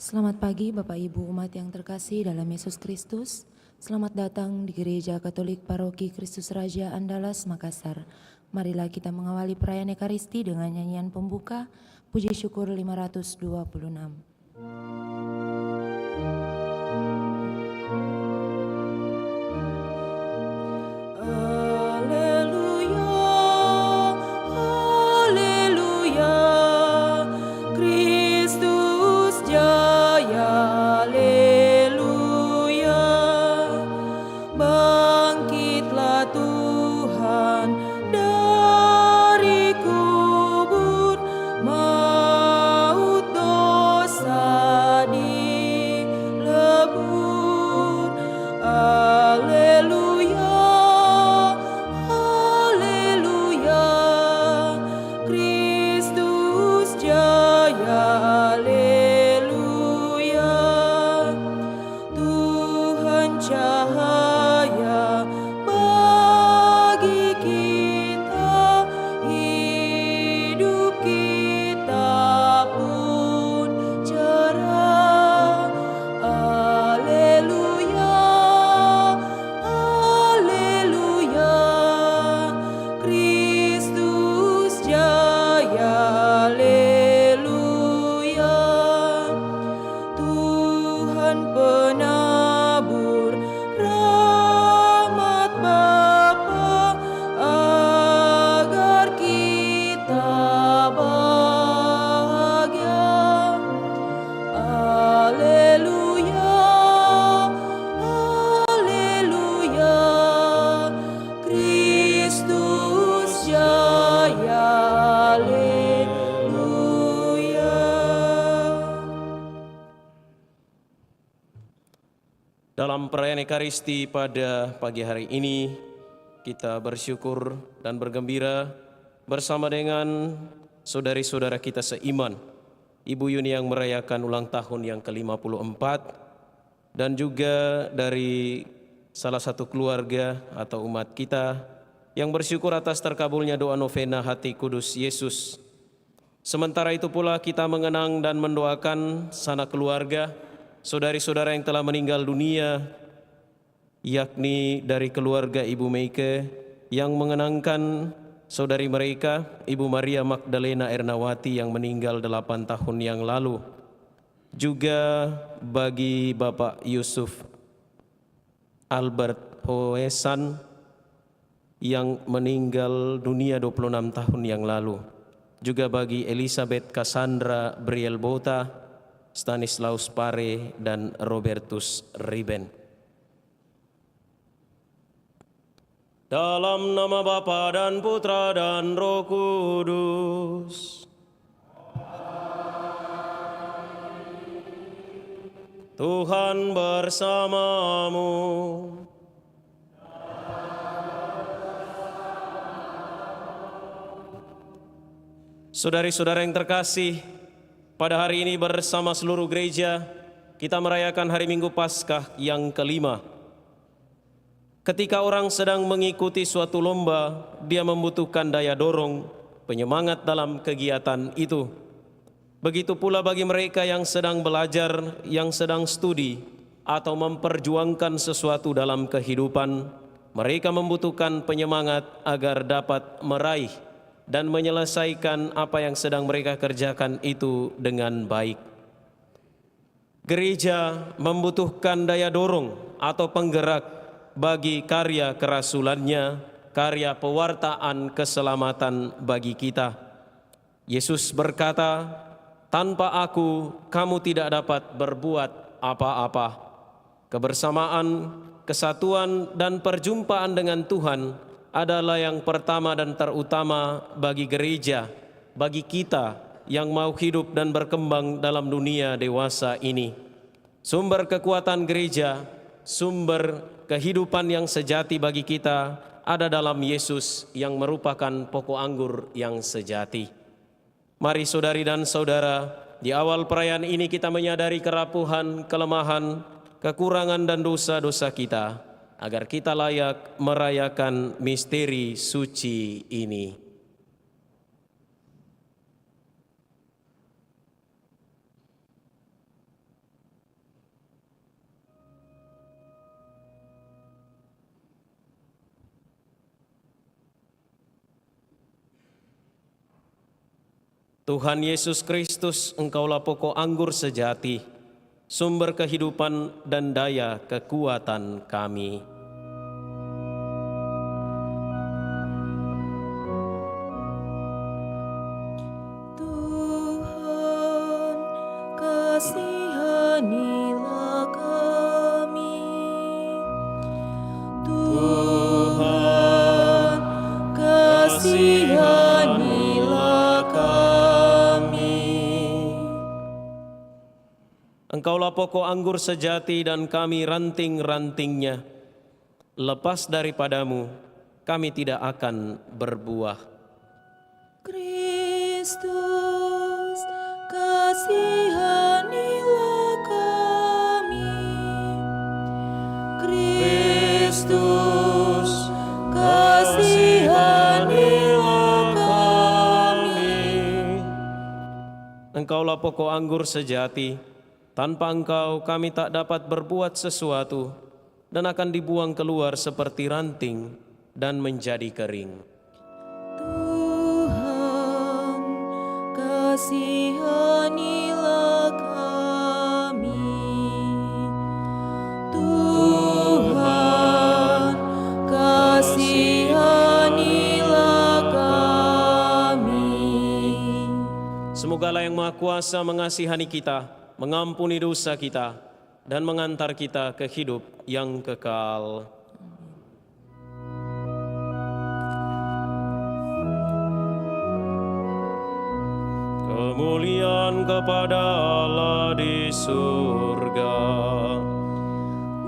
Selamat pagi Bapak Ibu umat yang terkasih dalam Yesus Kristus. Selamat datang di Gereja Katolik Paroki Kristus Raja Andalas, Makassar. Marilah kita mengawali perayaan Ekaristi dengan nyanyian pembuka Puji Syukur 526. Dalam perayaan Ekaristi pada pagi hari ini, kita bersyukur dan bergembira bersama dengan saudari-saudara kita seiman, Ibu Yuni yang merayakan ulang tahun yang ke-54, dan juga dari salah satu keluarga atau umat kita yang bersyukur atas terkabulnya doa novena Hati Kudus Yesus. Sementara itu pula kita mengenang dan mendoakan sanak keluarga, saudari-saudara yang telah meninggal dunia, yakni dari keluarga Ibu Meike yang mengenangkan saudari mereka, Ibu Maria Magdalena Ernawati yang meninggal 8 tahun yang lalu. Juga bagi Bapak Yusuf Albert Hoesan yang meninggal dunia 26 tahun yang lalu. Juga bagi Elizabeth Cassandra Briel Bota, Stanislaus Pare, dan Robertus Riben. Dalam nama Bapa dan Putra dan Roh Kudus. Tuhan bersamamu. Saudari-saudara yang terkasih, pada hari ini bersama seluruh gereja, kita merayakan hari Minggu Paskah yang kelima. Ketika orang sedang mengikuti suatu lomba, dia membutuhkan daya dorong, penyemangat dalam kegiatan itu. Begitu pula bagi mereka yang sedang belajar, yang sedang studi, atau memperjuangkan sesuatu dalam kehidupan, mereka membutuhkan penyemangat agar dapat meraih dan menyelesaikan apa yang sedang mereka kerjakan itu dengan baik. Gereja membutuhkan daya dorong atau penggerak bagi karya kerasulannya, karya pewartaan keselamatan bagi kita. Yesus berkata, "Tanpa aku, kamu tidak dapat berbuat apa-apa." Kebersamaan, kesatuan, dan perjumpaan dengan Tuhan adalah yang pertama dan terutama bagi gereja, bagi kita yang mau hidup dan berkembang dalam dunia dewasa ini. Sumber kekuatan gereja, sumber kehidupan yang sejati bagi kita ada dalam Yesus yang merupakan pokok anggur yang sejati. Mari saudari dan saudara, di awal perayaan ini kita menyadari kerapuhan, kelemahan, kekurangan dan dosa-dosa kita, agar kita layak merayakan misteri suci ini. Tuhan Yesus Kristus, Engkaulah pokok anggur sejati, sumber kehidupan dan daya kekuatan kami. Tuhan, kasihanilah kami. Tuhan, kasihanilah kami. Engkaulah pokok anggur sejati dan kami ranting-rantingnya. Lepas daripadamu, kami tidak akan berbuah. Kristus, kasihanilah kami. Kristus, kasihanilah kami. Engkaulah pokok anggur sejati, tanpa Engkau kami tak dapat berbuat sesuatu dan akan dibuang keluar seperti ranting dan menjadi kering. Tuhan, kasihanilah kami. Tuhan, kasihanilah kami. Semogalah Yang Maha Kuasa mengasihani kita, mengampuni dosa kita, dan mengantar kita ke hidup yang kekal. Kemuliaan kepada Allah di surga,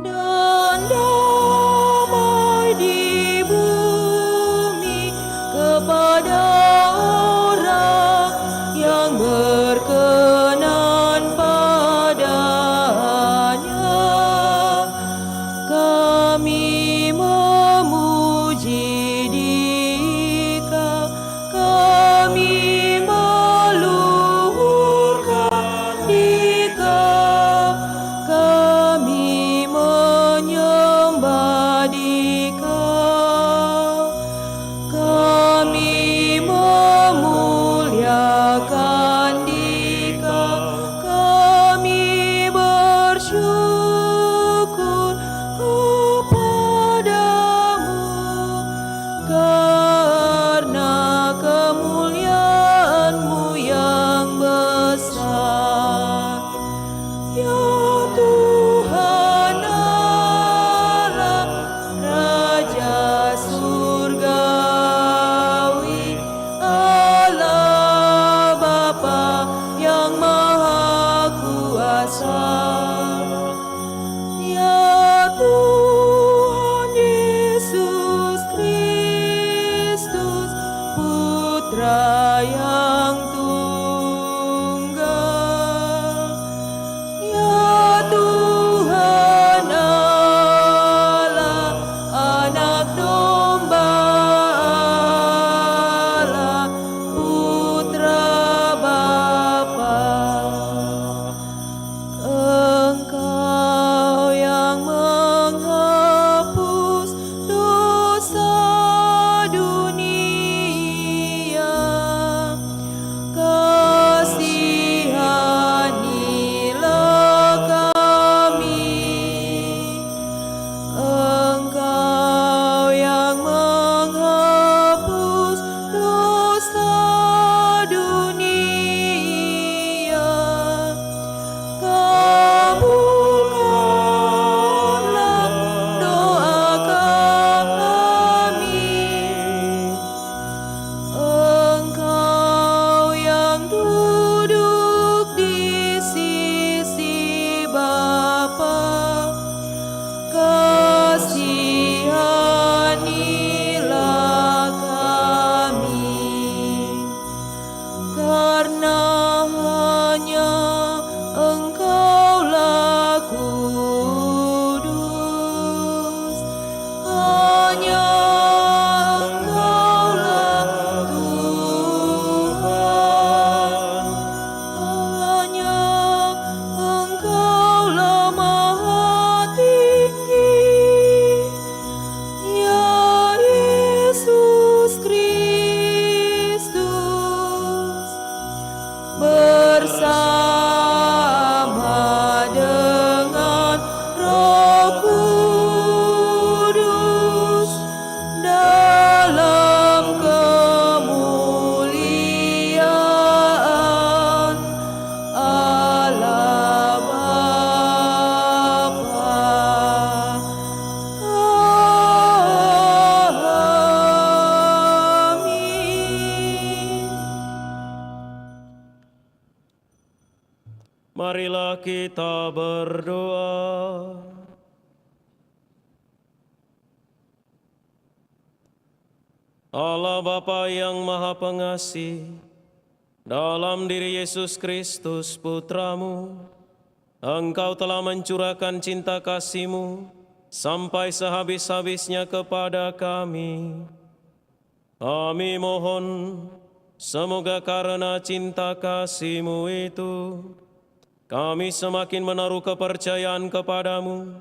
Dan damai di bumi kepada orang yang berkenan padanya. Kami memuji Dikau, kami meluhurkan Dikau, kami menyembah Dikau, kami memuliakan Dikau, kami bersyukur kepadamu karena kemuliaan-Mu yang besar. Ya Tuhan Allah, Raja surgawi, Allah Bapa yang Maha Kuasa. Ya Tuhan Yesus Kristus, Putra yang tunggal. Ya Tuhan Allah, Anak Domba Allah, Putra Bapa. Engkau yang menghapus dosa dunia, kasihanilah kami. Engkau yang menghapus dosa dunia, kabulkanlah doa kami. Engkau yang duduk di sisi Bapa, kasihanilah kami. Karena hanya Engkaulah kudus, hanya Engkaulah Tuhan, hanya Engkaulah Maha Tinggi. Ya Marilah kita berdoa. Allah Bapa yang Maha Pengasih, dalam diri Yesus Kristus Putramu, Engkau telah mencurahkan cinta kasih-Mu sampai sehabis-habisnya kepada kami. Kami mohon, semoga karena cinta kasih-Mu itu, kami semakin menaruh kepercayaan kepadamu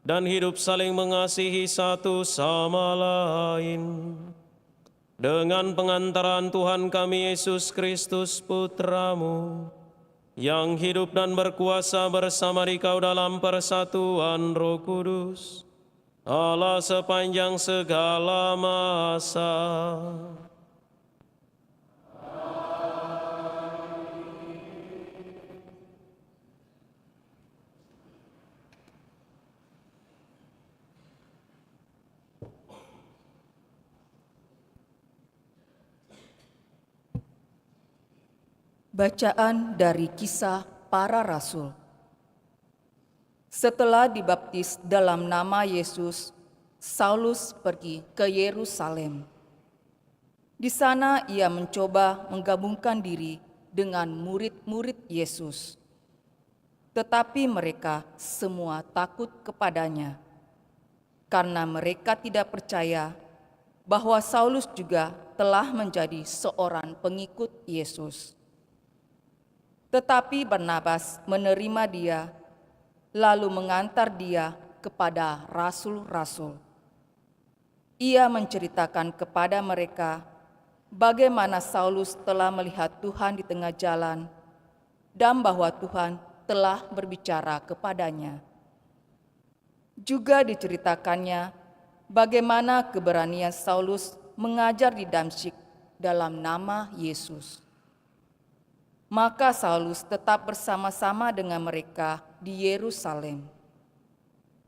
dan hidup saling mengasihi satu sama lain. Dengan pengantaran Tuhan kami Yesus Kristus Putramu, yang hidup dan berkuasa bersama Dikau dalam persatuan Roh Kudus, Allah sepanjang segala masa. Bacaan dari Kisah Para Rasul. Setelah dibaptis dalam nama Yesus, Saulus pergi ke Yerusalem. Di sana ia mencoba menggabungkan diri dengan murid-murid Yesus. Tetapi mereka semua takut kepadanya, karena mereka tidak percaya bahwa Saulus juga telah menjadi seorang pengikut Yesus. Tetapi Barnabas menerima dia, lalu mengantar dia kepada rasul-rasul. Ia menceritakan kepada mereka bagaimana Saulus telah melihat Tuhan di tengah jalan dan bahwa Tuhan telah berbicara kepadanya. Juga diceritakannya bagaimana keberanian Saulus mengajar di Damsyik dalam nama Yesus. Maka Saulus tetap bersama-sama dengan mereka di Yerusalem.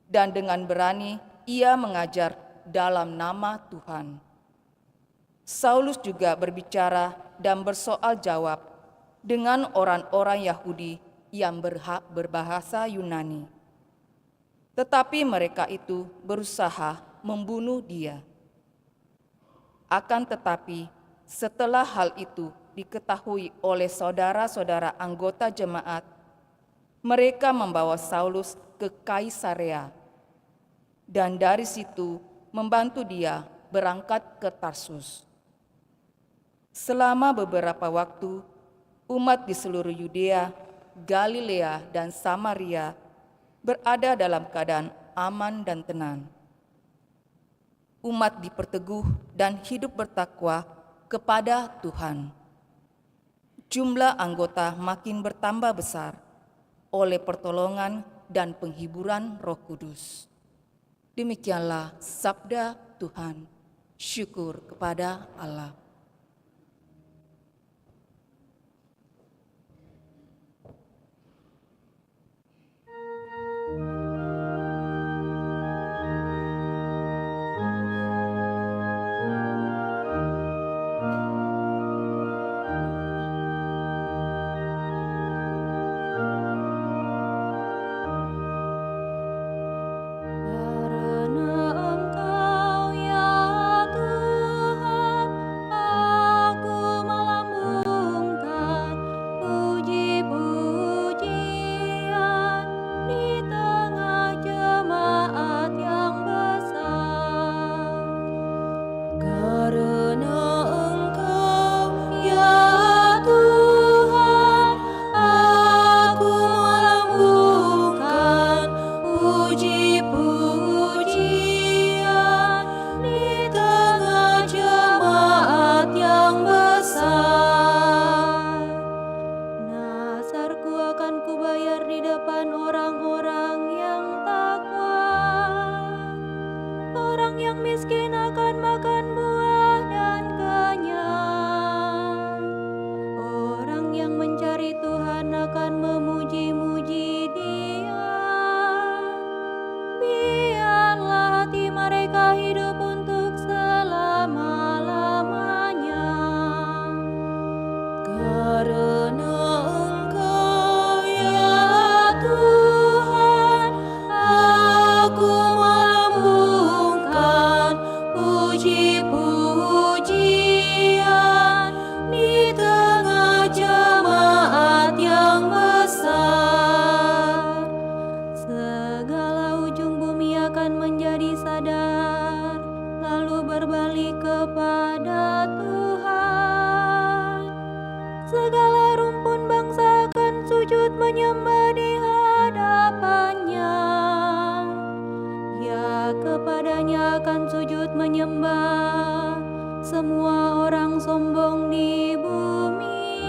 Dan dengan berani ia mengajar dalam nama Tuhan. Saulus juga berbicara dan bersoal jawab dengan orang-orang Yahudi yang berbahasa Yunani. Tetapi mereka itu berusaha membunuh dia. Akan tetapi setelah hal itu diketahui oleh saudara-saudara anggota jemaat, mereka membawa Saulus ke Kaisarea dan dari situ membantu dia berangkat ke Tarsus. Selama beberapa waktu, umat di seluruh Yudea, Galilea, dan Samaria berada dalam keadaan aman dan tenang. Umat diperteguh dan hidup bertakwa kepada Tuhan. Jumlah anggota makin bertambah besar oleh pertolongan dan penghiburan Roh Kudus. Demikianlah sabda Tuhan. Syukur kepada Allah. Karena Engkau ya Tuhan puji-pujian di tengah jemaat yang besar. Segala ujung bumi akan menjadi sadar, lalu berbalik kepada Tuhan. Segala rumpun bangsa akan sujud menyembah di hadapannya. Ya, kepadanya akan sujud menyembah semua orang sombong di bumi.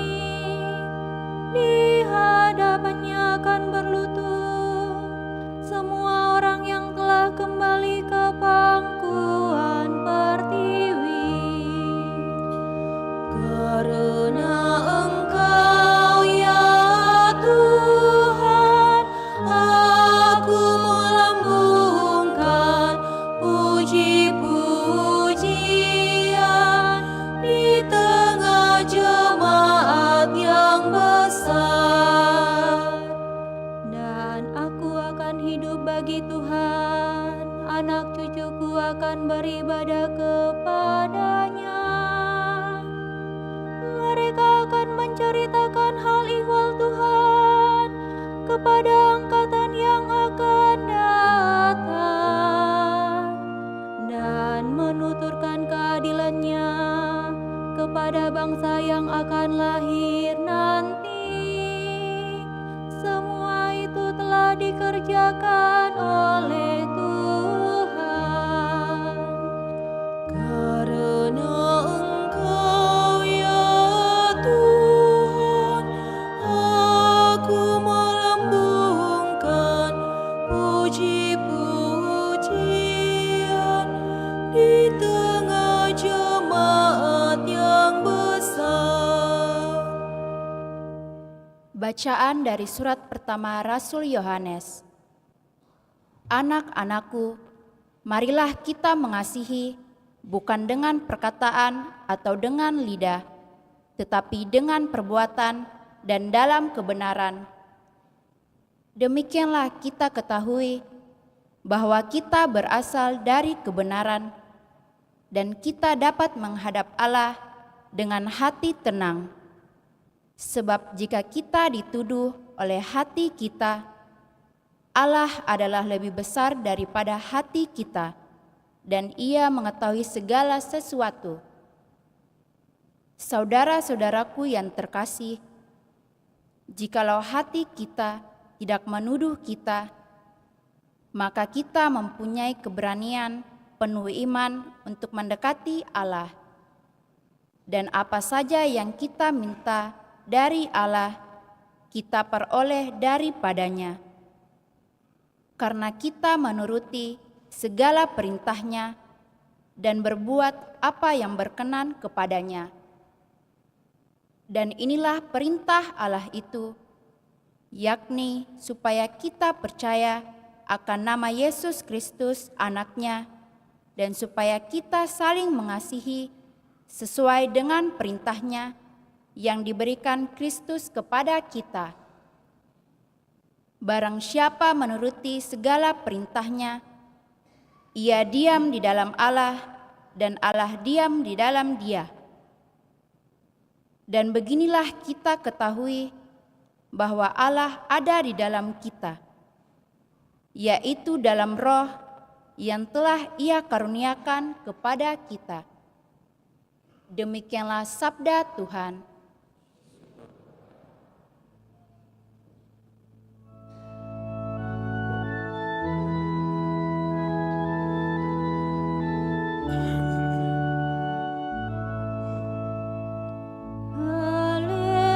Di hadapannya akan berlutut semua orang yang telah kembali ke pangkuan pertiwi. Karena Engkau ya Tuhan, aku melambungkan puji-pujian di tengah jemaat yang besar. Dan aku akan hidup bagi Tuhan, anak cucuku akan beribadah kepadanya. Mereka akan menceritakan hal ihwal Tuhan kepada angkatan yang akan datang, dan menuturkan keadilannya kepada bangsa yang akan lahir nanti. Semua itu telah dikerjakan oleh Tuhan. Karena Engkau ya Tuhan, aku melambungkan puji-pujian di tengah jemaat yang besar. Bacaan dari surat pertama Rasul Yohanes. Anak-anakku, marilah kita mengasihi, bukan dengan perkataan atau dengan lidah, tetapi dengan perbuatan dan dalam kebenaran. Demikianlah kita ketahui bahwa kita berasal dari kebenaran, dan kita dapat menghadap Allah dengan hati tenang. Sebab jika kita dituduh oleh hati kita, Allah adalah lebih besar daripada hati kita, dan Ia mengetahui segala sesuatu. Saudara-saudaraku yang terkasih, jikalau hati kita tidak menuduh kita, maka kita mempunyai keberanian penuh iman untuk mendekati Allah. Dan apa saja yang kita minta dari Allah, kita peroleh daripadanya. Karena kita menuruti segala perintahnya dan berbuat apa yang berkenan kepadanya. Dan inilah perintah Allah itu, yakni supaya kita percaya akan nama Yesus Kristus Anaknya, dan supaya kita saling mengasihi sesuai dengan perintahnya yang diberikan Kristus kepada kita. Barang siapa menuruti segala perintahnya, ia diam di dalam Allah dan Allah diam di dalam dia. Dan beginilah kita ketahui bahwa Allah ada di dalam kita, yaitu dalam Roh yang telah Ia karuniakan kepada kita. Demikianlah sabda Tuhan. Haleluya.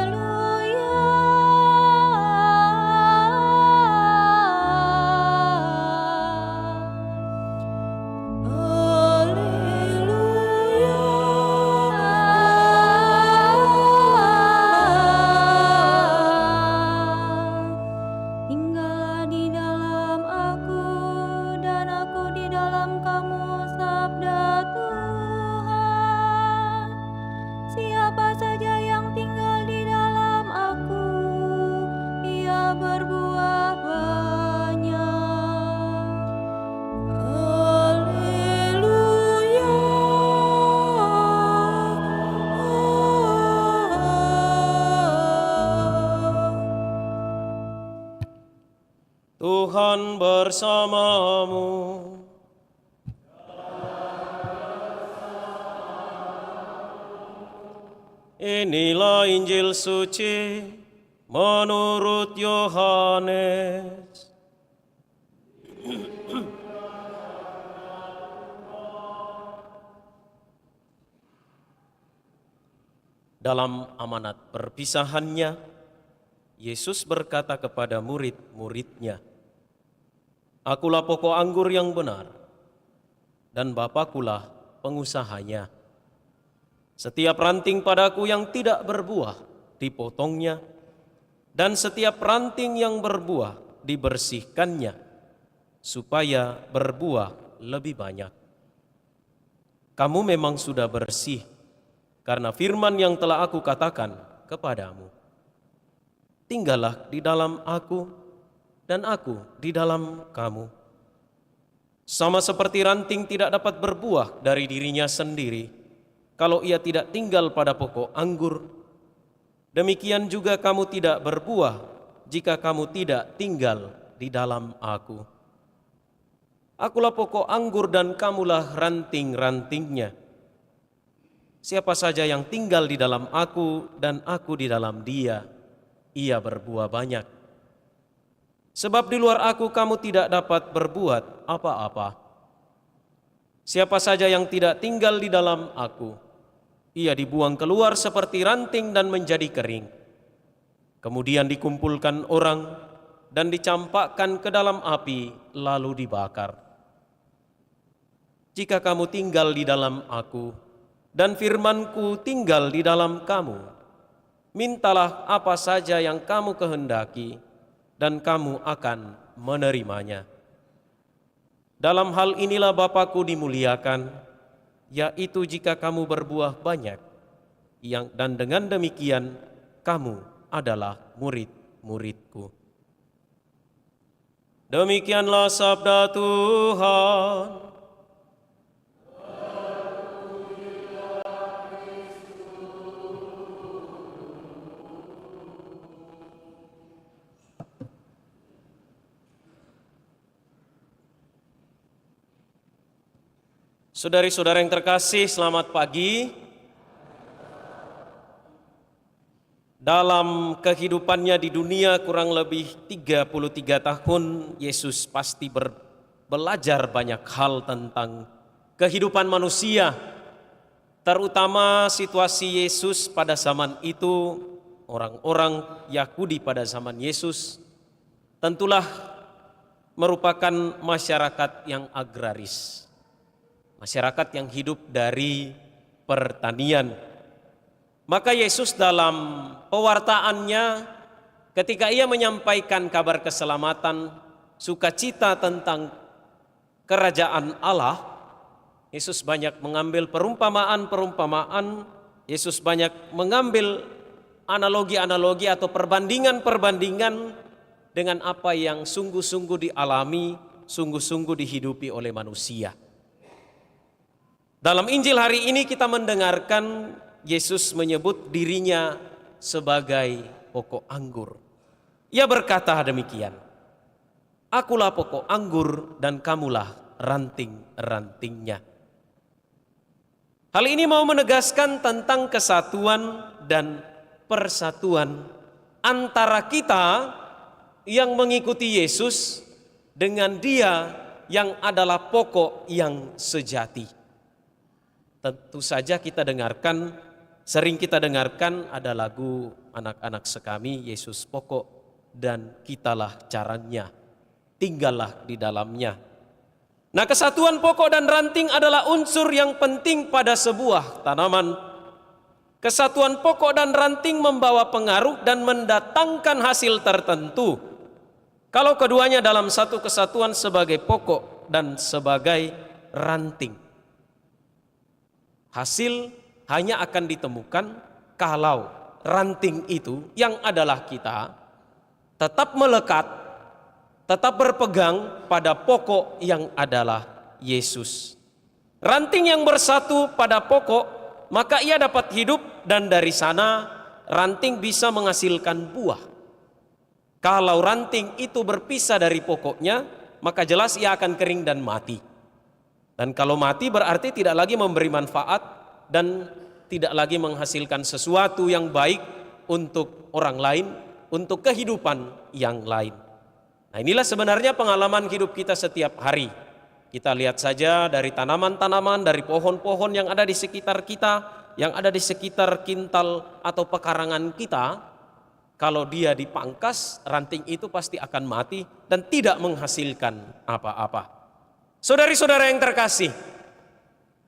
Tuhan bersamamu. Inilah Injil suci menurut Yohanes. Dalam amanat perpisahannya, Yesus berkata kepada murid-muridnya, "Akulah pokok anggur yang benar, dan Bapakulah pengusahanya. Setiap ranting padaku yang tidak berbuah, dipotongnya, dan setiap ranting yang berbuah, dibersihkannya, supaya berbuah lebih banyak. Kamu memang sudah bersih, karena firman yang telah aku katakan kepadamu. Tinggallah di dalam aku, dan aku di dalam kamu. Sama seperti ranting tidak dapat berbuah dari dirinya sendiri, kalau ia tidak tinggal pada pokok anggur, demikian juga kamu tidak berbuah jika kamu tidak tinggal di dalam aku. Akulah pokok anggur dan kamulah ranting-rantingnya. Siapa saja yang tinggal di dalam aku dan aku di dalam dia, ia berbuah banyak. Sebab di luar aku kamu tidak dapat berbuat apa-apa. Siapa saja yang tidak tinggal di dalam aku, ia dibuang keluar seperti ranting dan menjadi kering. Kemudian dikumpulkan orang dan dicampakkan ke dalam api lalu dibakar. Jika kamu tinggal di dalam aku, dan firman-Ku tinggal di dalam kamu, mintalah apa saja yang kamu kehendaki, dan kamu akan menerimanya. Dalam hal inilah Bapa-Ku dimuliakan, yaitu jika kamu berbuah banyak, dan dengan demikian kamu adalah murid-murid-Ku." Demikianlah sabda Tuhan. Saudari-saudara yang terkasih, selamat pagi. Dalam kehidupannya di dunia kurang lebih 33 tahun, Yesus pasti belajar banyak hal tentang kehidupan manusia. Terutama situasi Yesus pada zaman itu, orang-orang Yahudi pada zaman Yesus tentulah merupakan masyarakat yang agraris. Masyarakat yang hidup dari pertanian. Maka Yesus dalam pewartaannya ketika ia menyampaikan kabar keselamatan, sukacita tentang kerajaan Allah, Yesus banyak mengambil perumpamaan-perumpamaan, Yesus banyak mengambil analogi-analogi atau perbandingan-perbandingan dengan apa yang sungguh-sungguh dialami, sungguh-sungguh dihidupi oleh manusia. Dalam Injil hari ini kita mendengarkan Yesus menyebut dirinya sebagai pokok anggur. Ia berkata demikian, "Akulah pokok anggur dan kamulah ranting-rantingnya." Hal ini mau menegaskan tentang kesatuan dan persatuan antara kita yang mengikuti Yesus dengan Dia yang adalah pokok yang sejati. Tentu saja sering kita dengarkan ada lagu anak-anak sekami, Yesus pokok dan kitalah caranya, tinggallah di dalamnya. Nah, kesatuan pokok dan ranting adalah unsur yang penting pada sebuah tanaman. Kesatuan pokok dan ranting membawa pengaruh dan mendatangkan hasil tertentu. Kalau keduanya dalam satu kesatuan sebagai pokok dan sebagai ranting. Hasil hanya akan ditemukan kalau ranting itu yang adalah kita tetap melekat, tetap berpegang pada pokok yang adalah Yesus. Ranting yang bersatu pada pokok, maka ia dapat hidup dan dari sana ranting bisa menghasilkan buah. Kalau ranting itu berpisah dari pokoknya, maka jelas ia akan kering dan mati. Dan kalau mati berarti tidak lagi memberi manfaat dan tidak lagi menghasilkan sesuatu yang baik untuk orang lain, untuk kehidupan yang lain. Nah, inilah sebenarnya pengalaman hidup kita setiap hari. Kita lihat saja dari tanaman-tanaman, dari pohon-pohon yang ada di sekitar kita, yang ada di sekitar kintal atau pekarangan kita. Kalau dia dipangkas, ranting itu pasti akan mati dan tidak menghasilkan apa-apa. Saudari-saudara yang terkasih,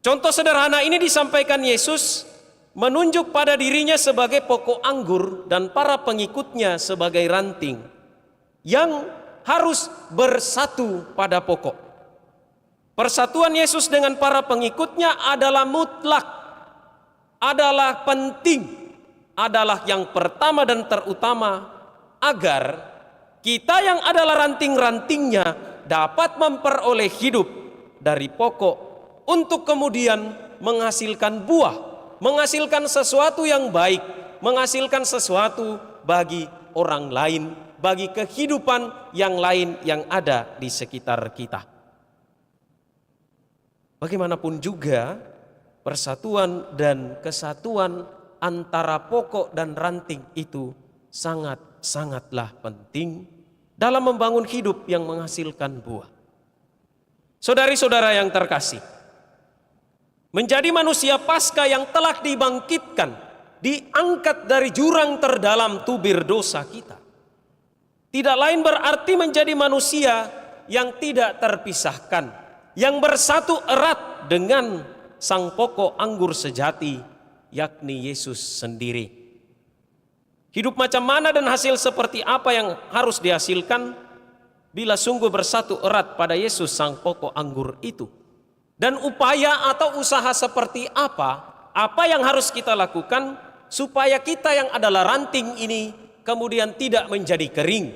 contoh sederhana ini disampaikan Yesus menunjuk pada dirinya sebagai pokok anggur dan para pengikutnya sebagai ranting yang harus bersatu pada pokok. Persatuan Yesus dengan para pengikutnya adalah mutlak, adalah penting, adalah yang pertama dan terutama agar kita yang adalah ranting-rantingnya dapat memperoleh hidup dari pokok untuk kemudian menghasilkan buah, menghasilkan sesuatu yang baik, menghasilkan sesuatu bagi orang lain, bagi kehidupan yang lain yang ada di sekitar kita. Bagaimanapun juga persatuan dan kesatuan antara pokok dan ranting itu sangatlah penting dalam membangun hidup yang menghasilkan buah. Saudari-saudara yang terkasih, menjadi manusia Paskah yang telah dibangkitkan, diangkat dari jurang terdalam tubir dosa kita, tidak lain berarti menjadi manusia yang tidak terpisahkan, yang bersatu erat dengan sang pokok anggur sejati, yakni Yesus sendiri. Hidup macam mana dan hasil seperti apa yang harus dihasilkan bila sungguh bersatu erat pada Yesus sang pokok anggur itu? Dan upaya atau usaha seperti apa yang harus kita lakukan supaya kita yang adalah ranting ini kemudian tidak menjadi kering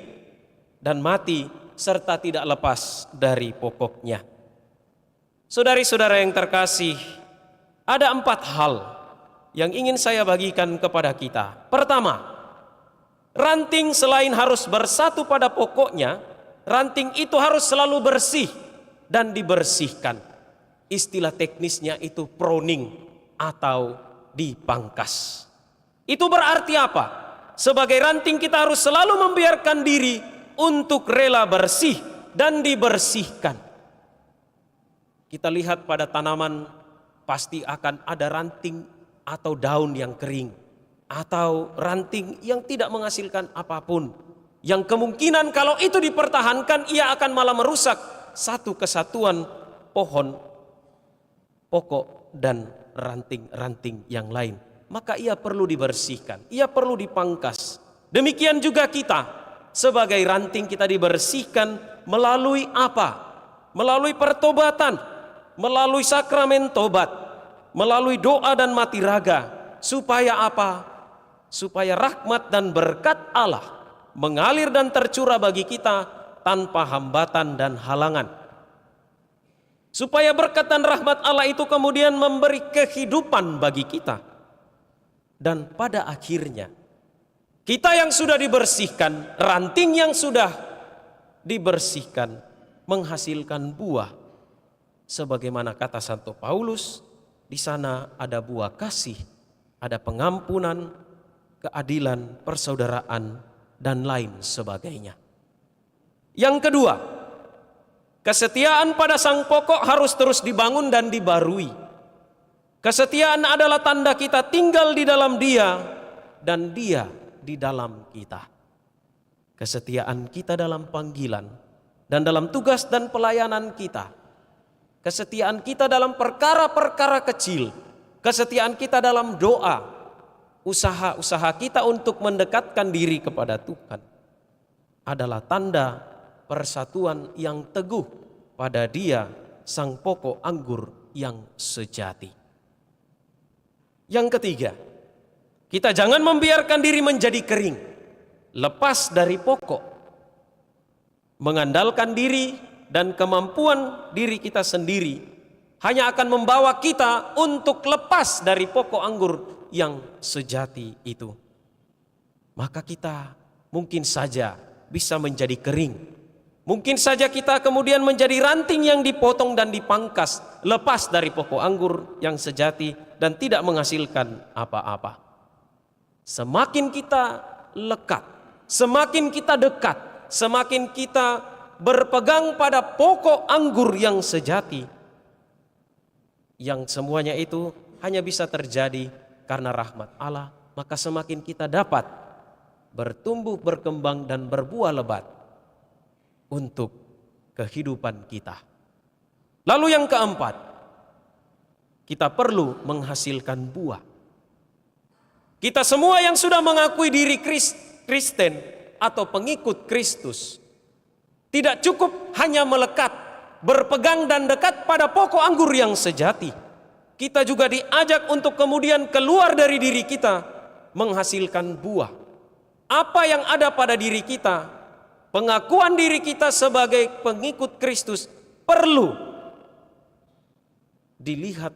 dan mati serta tidak lepas dari pokoknya. Saudari-saudara yang terkasih, ada 4 hal yang ingin saya bagikan kepada kita. Pertama, ranting selain harus bersatu pada pokoknya, ranting itu harus selalu bersih dan dibersihkan. Istilah teknisnya itu pruning atau dipangkas. Itu berarti apa? Sebagai ranting kita harus selalu membiarkan diri untuk rela bersih dan dibersihkan. Kita lihat pada tanaman pasti akan ada ranting atau daun yang kering atau ranting yang tidak menghasilkan apapun, yang kemungkinan kalau itu dipertahankan ia akan malah merusak satu kesatuan pohon, pokok dan ranting-ranting yang lain. Maka ia perlu dibersihkan, ia perlu dipangkas. Demikian juga kita sebagai ranting kita dibersihkan melalui apa? Melalui pertobatan, melalui sakramen tobat, melalui doa dan mati raga. Supaya apa? Supaya rahmat dan berkat Allah mengalir dan tercurah bagi kita tanpa hambatan dan halangan. Supaya berkat dan rahmat Allah itu kemudian memberi kehidupan bagi kita. Dan pada akhirnya kita yang sudah dibersihkan, ranting yang sudah dibersihkan menghasilkan buah. Sebagaimana kata Santo Paulus, di sana ada buah kasih, ada pengampunan, keadilan, persaudaraan, dan lain sebagainya. Yang kedua, kesetiaan pada sang pokok harus terus dibangun dan dibarui. Kesetiaan adalah tanda kita tinggal di dalam Dia dan Dia di dalam kita. Kesetiaan kita dalam panggilan dan dalam tugas dan pelayanan kita. Kesetiaan kita dalam perkara-perkara kecil, kesetiaan kita dalam doa, usaha-usaha kita untuk mendekatkan diri kepada Tuhan adalah tanda persatuan yang teguh pada Dia, sang pokok anggur yang sejati. Yang ketiga, kita jangan membiarkan diri menjadi kering, lepas dari pokok, mengandalkan diri dan kemampuan diri kita sendiri hanya akan membawa kita untuk lepas dari pokok anggur yang sejati itu. Maka kita mungkin saja bisa menjadi kering. Mungkin saja kita kemudian menjadi ranting yang dipotong dan dipangkas, lepas dari pokok anggur yang sejati dan tidak menghasilkan apa-apa. Semakin kita lekat, semakin kita dekat, semakin kita berpegang pada pokok anggur yang sejati, yang semuanya itu hanya bisa terjadi karena rahmat Allah, maka semakin kita dapat bertumbuh, berkembang, dan berbuah lebat untuk kehidupan kita. Lalu yang keempat, kita perlu menghasilkan buah. Kita semua yang sudah mengakui diri Kristen atau pengikut Kristus, tidak cukup hanya melekat, berpegang dan dekat pada pokok anggur yang sejati. Kita juga diajak untuk kemudian keluar dari diri kita, menghasilkan buah. Apa yang ada pada diri kita, pengakuan diri kita sebagai pengikut Kristus perlu dilihat,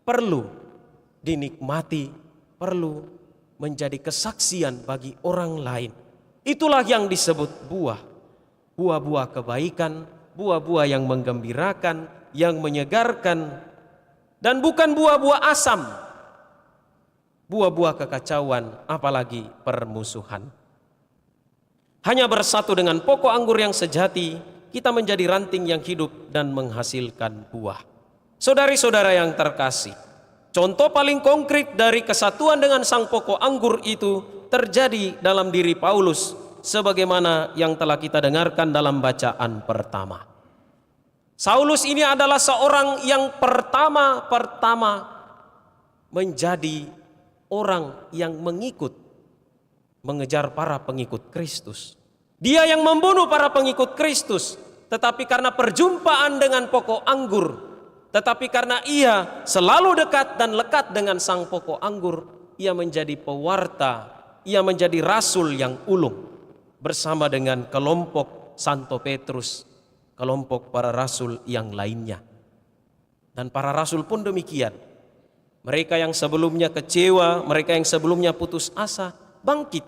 perlu dinikmati, perlu menjadi kesaksian bagi orang lain. Itulah yang disebut buah. Buah-buah kebaikan, buah-buah yang menggembirakan, yang menyegarkan, dan bukan buah-buah asam, buah-buah kekacauan, apalagi permusuhan. Hanya bersatu dengan pokok anggur yang sejati, kita menjadi ranting yang hidup dan menghasilkan buah. Saudari-saudara yang terkasih, contoh paling konkret dari kesatuan dengan sang pokok anggur itu terjadi dalam diri Paulus, sebagaimana yang telah kita dengarkan dalam bacaan pertama. Saulus ini adalah seorang yang pertama menjadi orang yang mengejar para pengikut Kristus. Dia yang membunuh para pengikut Kristus, tetapi karena perjumpaan dengan pokok anggur, tetapi karena ia selalu dekat dan lekat dengan sang pokok anggur, ia menjadi pewarta, ia menjadi rasul yang ulung bersama dengan kelompok Santo Petrus, kelompok para rasul yang lainnya. Dan para rasul pun demikian. Mereka yang sebelumnya kecewa, mereka yang sebelumnya putus asa, bangkit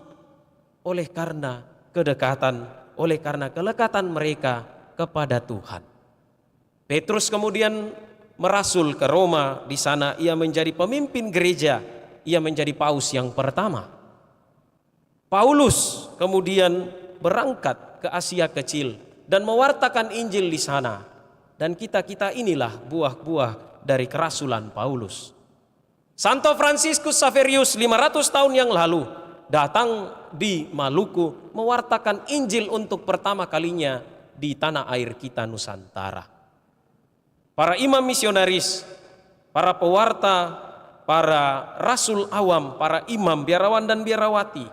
oleh karena kedekatan, oleh karena kelekatan mereka kepada Tuhan. Petrus kemudian merasul ke Roma, di sana ia menjadi pemimpin gereja, ia menjadi paus yang pertama. Paulus kemudian berangkat ke Asia Kecil dan mewartakan Injil di sana. Dan kita inilah buah-buah dari kerasulan Paulus. Santo Fransiskus Xaverius 500 tahun yang lalu datang di Maluku mewartakan Injil untuk pertama kalinya di tanah air kita Nusantara. Para imam misionaris, para pewarta, para rasul awam, para imam, biarawan dan biarawati,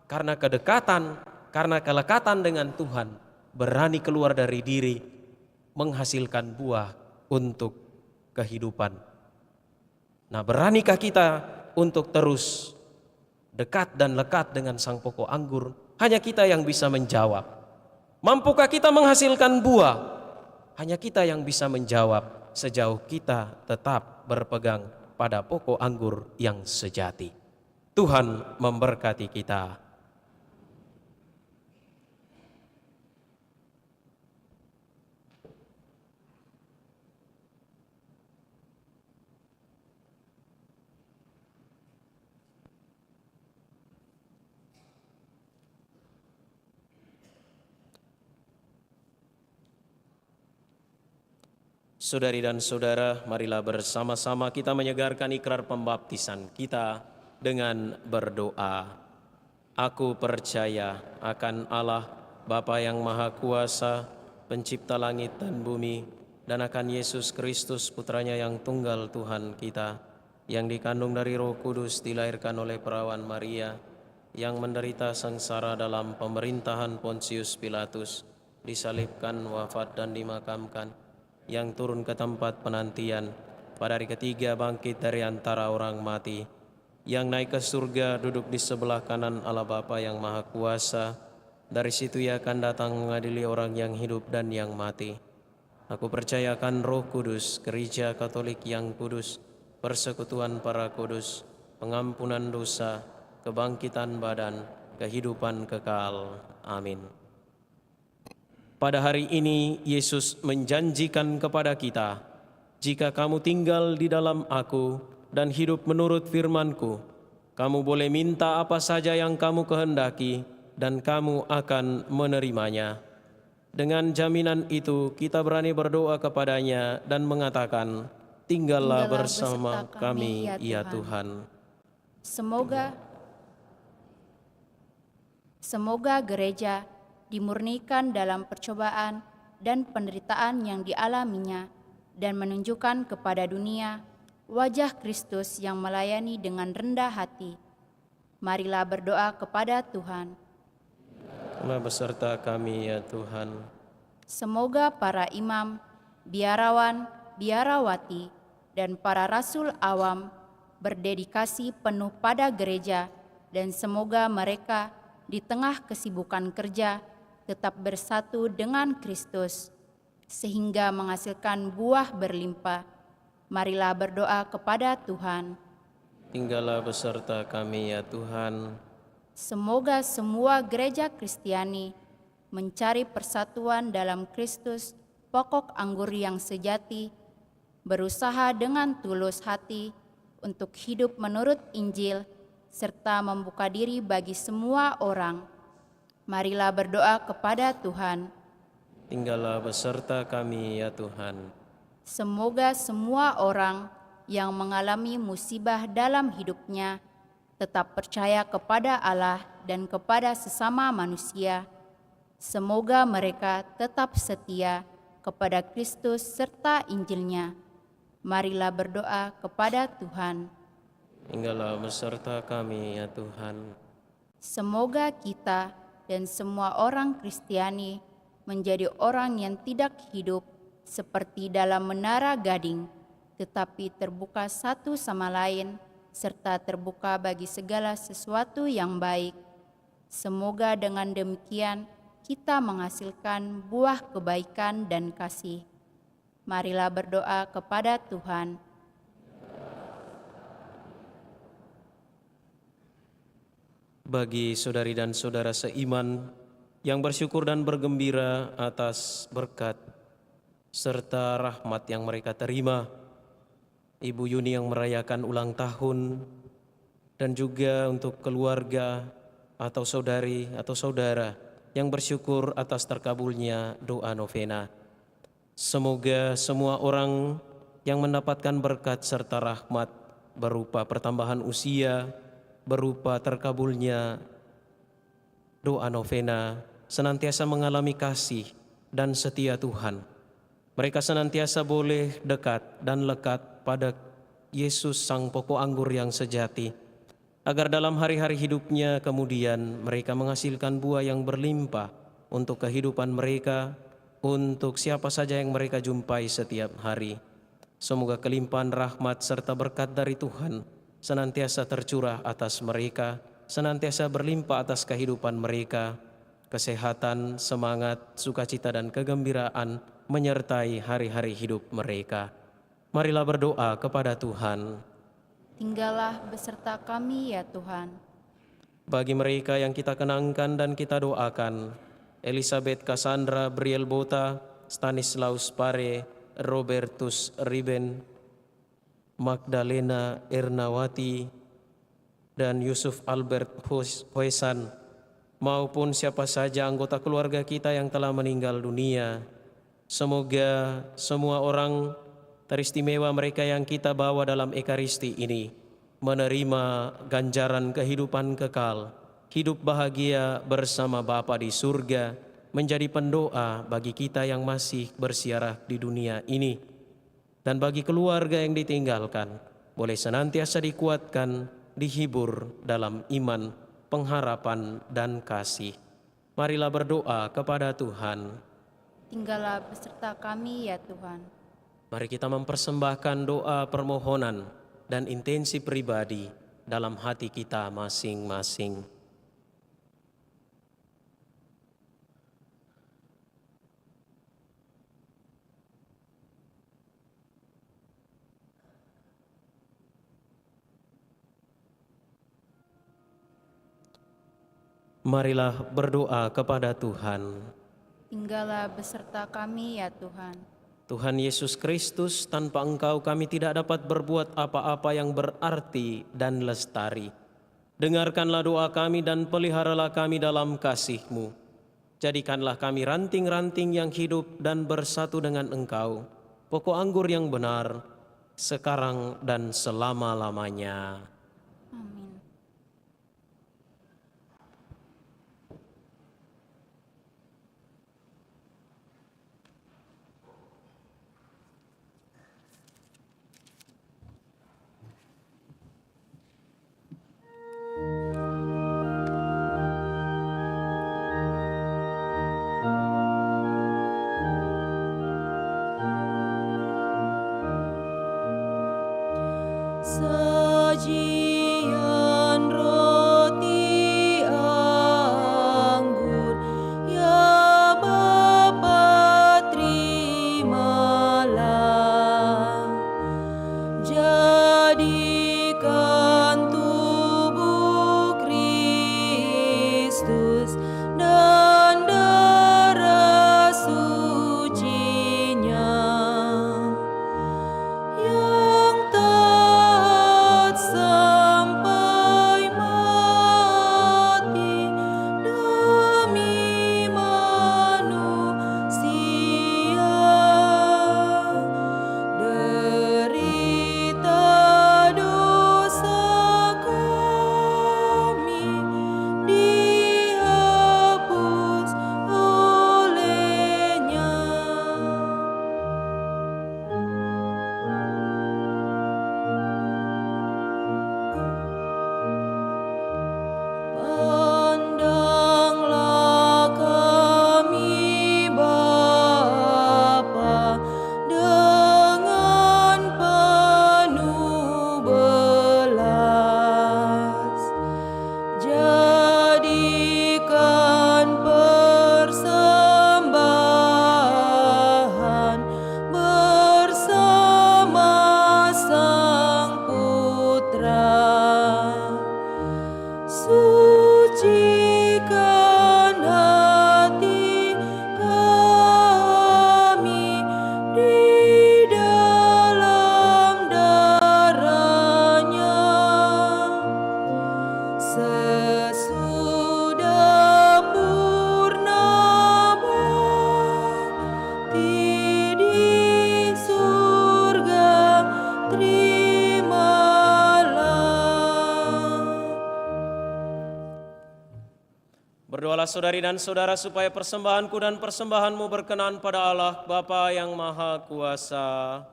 karena kedekatan, karena kelekatan dengan Tuhan, berani keluar dari diri, menghasilkan buah untuk kehidupan. Nah, beranikah kita untuk terus dekat dan lekat dengan sang pokok anggur? Hanya kita yang bisa menjawab. Mampukah kita menghasilkan buah? Hanya kita yang bisa menjawab sejauh kita tetap berpegang pada pokok anggur yang sejati. Tuhan memberkati kita. Saudari dan saudara, marilah bersama-sama kita menyegarkan ikrar pembaptisan kita dengan berdoa. Aku percaya akan Allah, Bapa yang Maha Kuasa, pencipta langit dan bumi, dan akan Yesus Kristus, Putranya yang tunggal Tuhan kita, yang dikandung dari Roh Kudus, dilahirkan oleh perawan Maria, yang menderita sengsara dalam pemerintahan Pontius Pilatus, disalibkan, wafat dan dimakamkan, yang turun ke tempat penantian, pada hari ketiga bangkit dari antara orang mati, yang naik ke surga, duduk di sebelah kanan Allah Bapa yang Maha Kuasa. Dari situ ia akan datang mengadili orang yang hidup dan yang mati. Aku percayakan Roh Kudus, Gereja Katolik yang kudus, persekutuan para kudus, pengampunan dosa, kebangkitan badan, kehidupan kekal. Amin. Pada hari ini Yesus menjanjikan kepada kita, jika kamu tinggal di dalam aku dan hidup menurut firman-Ku, kamu boleh minta apa saja yang kamu kehendaki dan kamu akan menerimanya. Dengan jaminan itu kita berani berdoa kepadanya dan mengatakan, tinggallah bersama kami ya Tuhan. Semoga gereja dimurnikan dalam percobaan dan penderitaan yang dialaminya dan menunjukkan kepada dunia wajah Kristus yang melayani dengan rendah hati. Marilah berdoa kepada Tuhan. Allah beserta kami ya Tuhan. Semoga para imam, biarawan, biarawati, dan para rasul awam berdedikasi penuh pada gereja, dan semoga mereka di tengah kesibukan kerja tetap bersatu dengan Kristus, sehingga menghasilkan buah berlimpah. Marilah berdoa kepada Tuhan. Tinggallah beserta kami ya Tuhan. Semoga semua gereja Kristiani mencari persatuan dalam Kristus, pokok anggur yang sejati, berusaha dengan tulus hati untuk hidup menurut Injil, serta membuka diri bagi semua orang. Marilah berdoa kepada Tuhan. Tinggallah beserta kami ya Tuhan. Semoga semua orang yang mengalami musibah dalam hidupnya tetap percaya kepada Allah dan kepada sesama manusia. Semoga mereka tetap setia kepada Kristus serta Injil-Nya. Marilah berdoa kepada Tuhan. Tinggallah beserta kami ya Tuhan. Semoga kita dan semua orang Kristiani menjadi orang yang tidak hidup seperti dalam menara gading, tetapi terbuka satu sama lain, serta terbuka bagi segala sesuatu yang baik. Semoga dengan demikian kita menghasilkan buah kebaikan dan kasih. Marilah berdoa kepada Tuhan. Bagi saudari dan saudara seiman yang bersyukur dan bergembira atas berkat serta rahmat yang mereka terima, Ibu Yuni yang merayakan ulang tahun, dan juga untuk keluarga atau saudari atau saudara yang bersyukur atas terkabulnya doa novena. Semoga semua orang yang mendapatkan berkat serta rahmat berupa pertambahan usia, berupa terkabulnya doa novena, senantiasa mengalami kasih dan setia Tuhan. Mereka senantiasa boleh dekat dan lekat pada Yesus Sang Pokok Anggur yang sejati, agar dalam hari-hari hidupnya kemudian mereka menghasilkan buah yang berlimpah untuk kehidupan mereka, untuk siapa saja yang mereka jumpai setiap hari. Semoga kelimpahan rahmat serta berkat dari Tuhan senantiasa tercurah atas mereka, senantiasa berlimpah atas kehidupan mereka, kesehatan, semangat, sukacita dan kegembiraan menyertai hari-hari hidup mereka. Marilah berdoa kepada Tuhan. Tinggallah beserta kami ya Tuhan. Bagi mereka yang kita kenangkan dan kita doakan, Elizabeth Cassandra Briel Bota, Stanislaus Pare, Robertus Riben, Magdalena Ernawati, dan Yusuf Albert Hoesan, maupun siapa saja anggota keluarga kita yang telah meninggal dunia. Semoga semua orang teristimewa mereka yang kita bawa dalam Ekaristi ini menerima ganjaran kehidupan kekal, hidup bahagia bersama Bapa di surga, menjadi pendoa bagi kita yang masih bersiarah di dunia ini. Dan bagi keluarga yang ditinggalkan, boleh senantiasa dikuatkan, dihibur dalam iman, pengharapan, dan kasih. Marilah berdoa kepada Tuhan. Tinggallah beserta kami ya Tuhan. Mari kita mempersembahkan doa permohonan dan intensi pribadi dalam hati kita masing-masing. Marilah berdoa kepada Tuhan. tinggallah beserta kami ya Tuhan. Tuhan Yesus Kristus, tanpa Engkau kami tidak dapat berbuat apa-apa yang berarti dan lestari. Dengarkanlah doa kami dan peliharalah kami dalam kasih-Mu. Jadikanlah kami ranting-ranting yang hidup dan bersatu dengan Engkau, pokok anggur yang benar, sekarang dan selama-lamanya. Amin. Sajian roti anggur, ya Bapa terimalah. Jadikan tubuh Kristus dan darah suci-Nya yang taat sampai mati demi manusia. Derita dosa kami dihapus oleh-Nya. Pandanglah kami Bapa dengan penuh belas. Jadikan persembahan bersama Sang Putra. Sucikan hati kami di dalam darah-Nya. Sesudah purna bakti di surga, terimalah. Berdoalah saudari dan saudara supaya persembahanku dan persembahanmu berkenan pada Allah Bapa yang Maha Kuasa.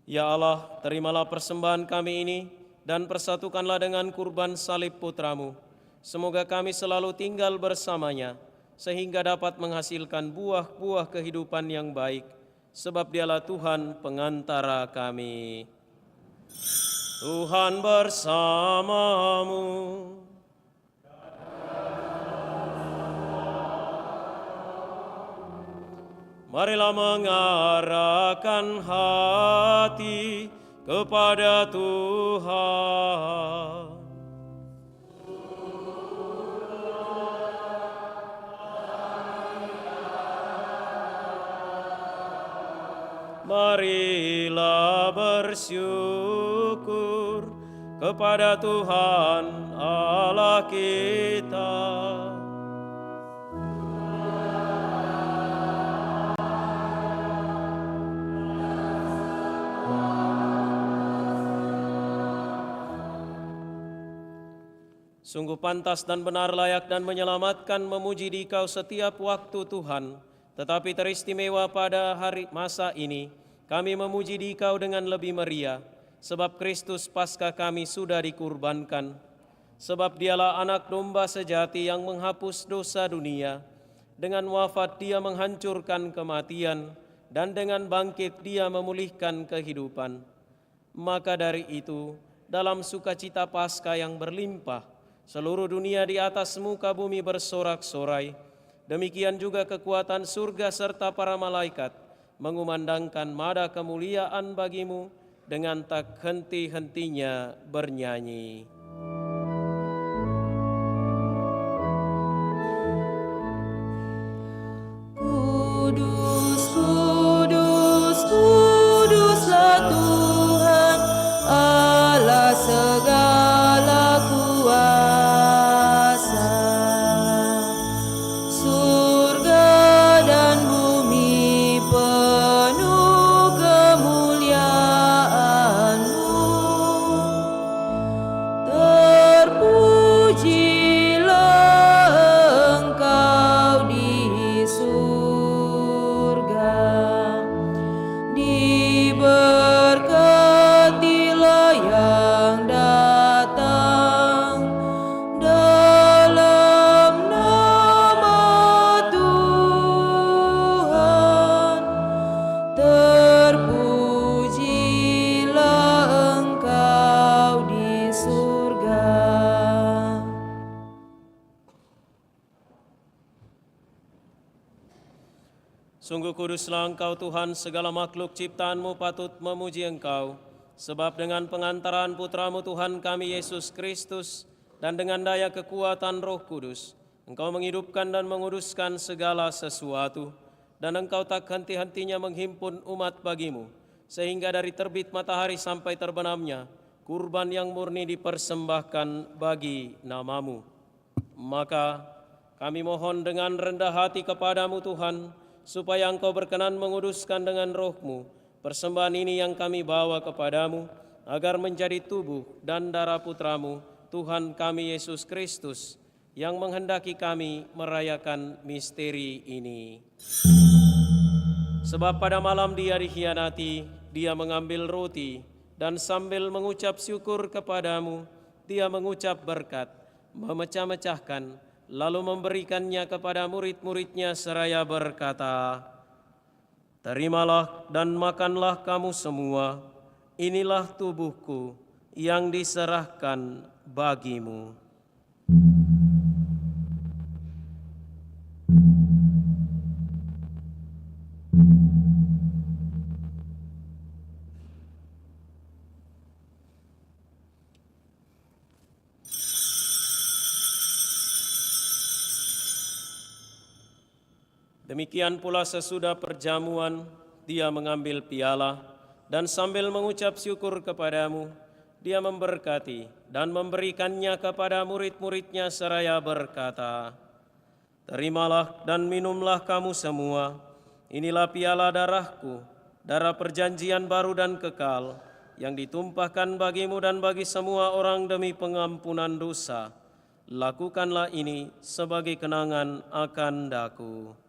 Ya Allah, terimalah persembahan kami ini dan persatukanlah dengan kurban salib Putramu. Semoga kami selalu tinggal bersamanya, sehingga dapat menghasilkan buah-buah kehidupan yang baik, sebab Dialah Tuhan pengantara kami. Tuhan bersamamu. Marilah mengarahkan hati kepada Tuhan. Marilah bersyukur kepada Tuhan Allah kita. Sungguh pantas dan benar, layak dan menyelamatkan memuji Dikau setiap waktu Tuhan. Tetapi teristimewa pada masa ini, kami memuji Dikau dengan lebih meriah, sebab Kristus Paskah kami sudah dikurbankan. Sebab Dialah anak domba sejati yang menghapus dosa dunia. Dengan wafat Dia menghancurkan kematian, dan dengan bangkit Dia memulihkan kehidupan. Maka dari itu, dalam sukacita Paskah yang berlimpah, seluruh dunia di atas muka bumi bersorak-sorai. Demikian juga kekuatan surga serta para malaikat mengumandangkan nada kemuliaan bagi-Mu dengan tak henti-hentinya bernyanyi. Kudus, kudus, kuduslah Tuhan, Allah segala kuasa. Surga dan bumi penuh kemuliaan-Mu. Terpujilah Engkau di surga, diberkatilah yang datang dalam nama Tuhan. Terpujilah Engkau di surga. Sungguh kuduslah Engkau Tuhan, segala makhluk ciptaan-Mu patut memuji Engkau. Sebab dengan pengantaran Putra-Mu Tuhan kami Yesus Kristus, dan dengan daya kekuatan Roh Kudus, Engkau menghidupkan dan menguduskan segala sesuatu, dan Engkau tak henti-hentinya menghimpun umat bagimu, sehingga dari terbit matahari sampai terbenamnya, kurban yang murni dipersembahkan bagi nama-Mu. Maka kami mohon dengan rendah hati kepadamu Tuhan, supaya Engkau berkenan menguduskan dengan Roh-Mu persembahan ini yang kami bawa kepadamu, agar menjadi tubuh dan darah Putra-Mu, Tuhan kami Yesus Kristus, yang menghendaki kami merayakan misteri ini. Sebab pada malam Dia dikhianati, Dia mengambil roti, dan sambil mengucap syukur kepadamu, Dia mengucap berkat, memecah-mecahkan, lalu memberikannya kepada murid-muridnya seraya berkata, "Terimalah dan makanlah kamu semua, inilah tubuhku yang diserahkan bagimu." Demikian pula sesudah perjamuan, Dia mengambil piala, dan sambil mengucap syukur kepadamu, Dia memberkati dan memberikannya kepada murid-muridnya seraya berkata, "Terimalah dan minumlah kamu semua, inilah piala darahku, darah perjanjian baru dan kekal, yang ditumpahkan bagimu dan bagi semua orang demi pengampunan dosa. Lakukanlah ini sebagai kenangan akan daku."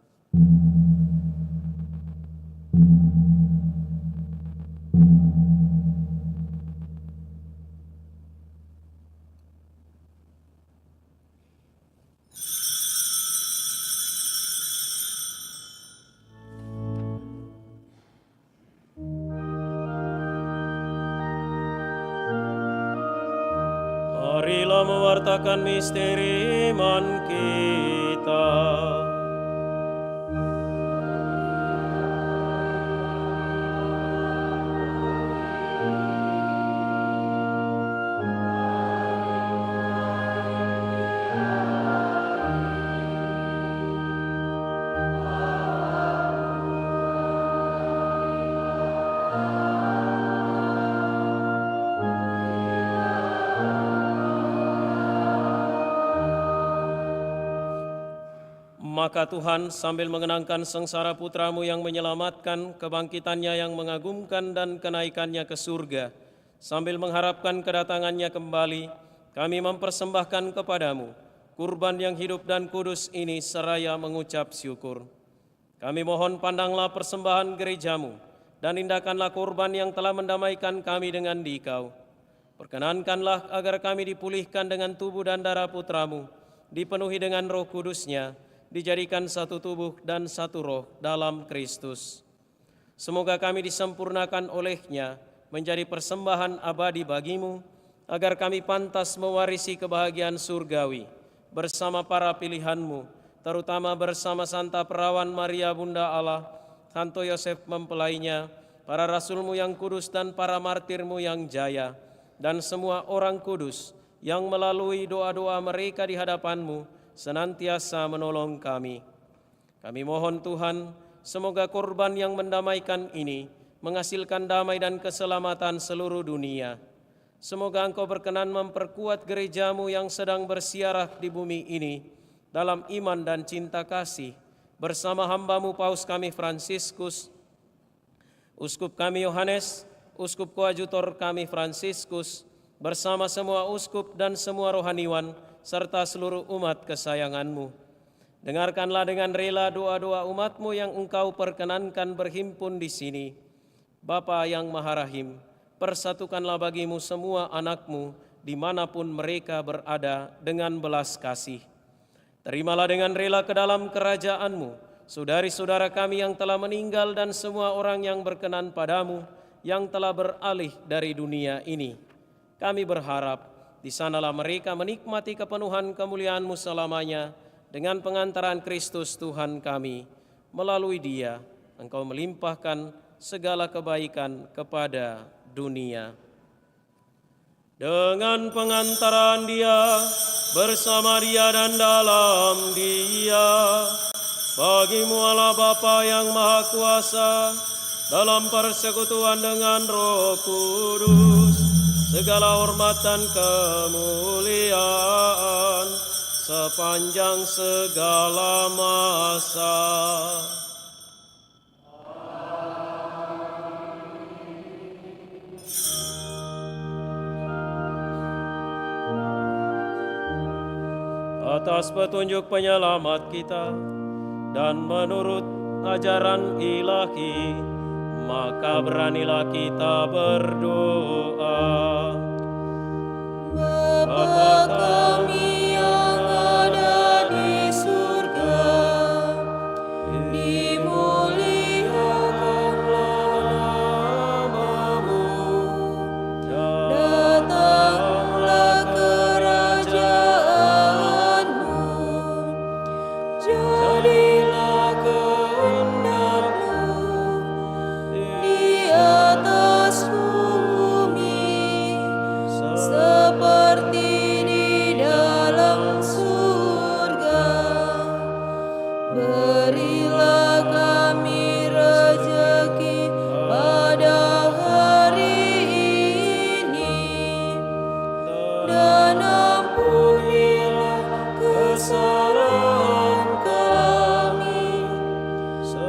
Marilah mewartakan misteri iman kita. Maka Tuhan sambil mengenangkan sengsara Putra-Mu yang menyelamatkan, kebangkitannya yang mengagumkan dan kenaikannya ke surga, sambil mengharapkan kedatangannya kembali, kami mempersembahkan kepadamu kurban yang hidup dan kudus ini seraya mengucap syukur. Kami mohon pandanglah persembahan gereja-Mu dan indahkanlah kurban yang telah mendamaikan kami dengan Dikau. Perkenankanlah agar kami dipulihkan dengan tubuh dan darah Putra-Mu, dipenuhi dengan Roh Kudus-Nya, dijadikan satu tubuh dan satu roh dalam Kristus. Semoga kami disempurnakan oleh-Nya menjadi persembahan abadi bagi-Mu, agar kami pantas mewarisi kebahagiaan surgawi bersama para pilihan-Mu, terutama bersama Santa Perawan Maria Bunda Allah, Santo Yosef mempelainya, para rasul-Mu yang kudus dan para martir-Mu yang jaya, dan semua orang kudus yang melalui doa-doa mereka di hadapan-Mu senantiasa menolong kami. Kami mohon Tuhan, semoga korban yang mendamaikan ini menghasilkan damai dan keselamatan seluruh dunia. Semoga Engkau berkenan memperkuat gereja-Mu yang sedang bersiarah di bumi ini dalam iman dan cinta kasih, bersama hamba-Mu Paus kami Fransiskus, Uskup kami Yohanes, Uskup Koadjutor kami Fransiskus, bersama semua uskup dan semua rohaniwan, serta seluruh umat kesayangan-Mu. Dengarkanlah dengan rela doa-doa umat-Mu yang Engkau perkenankan berhimpun di sini. Bapa yang Maha Rahim, persatukanlah bagi-Mu semua anak-Mu dimanapun mereka berada dengan belas kasih. Terimalah dengan rela ke dalam kerajaan-Mu saudari-saudara kami yang telah meninggal dan semua orang yang berkenan padamu, yang telah beralih dari dunia ini. Kami berharap di sanalah mereka menikmati kepenuhan kemuliaan-Mu selamanya dengan pengantaran Kristus Tuhan kami. Melalui Dia, Engkau melimpahkan segala kebaikan kepada dunia. Dengan pengantaran Dia, bersama Dia dan dalam Dia, bagi-Mu Allah Bapa yang Maha Kuasa, dalam persekutuan dengan Roh Kudus, segala hormat dan kemuliaan sepanjang segala masa. Atas petunjuk penyelamat kita dan menurut ajaran ilahi, maka beranilah kita berdoa. Bapa kami yang ada di surga, dimuliakanlah nama-Mu, datanglah kerajaan-Mu, jadilah kehendak-Mu di atas bumi seperti di dalam surga. Berilah kami rezeki pada hari ini, dan ampunilah kesalahan kami,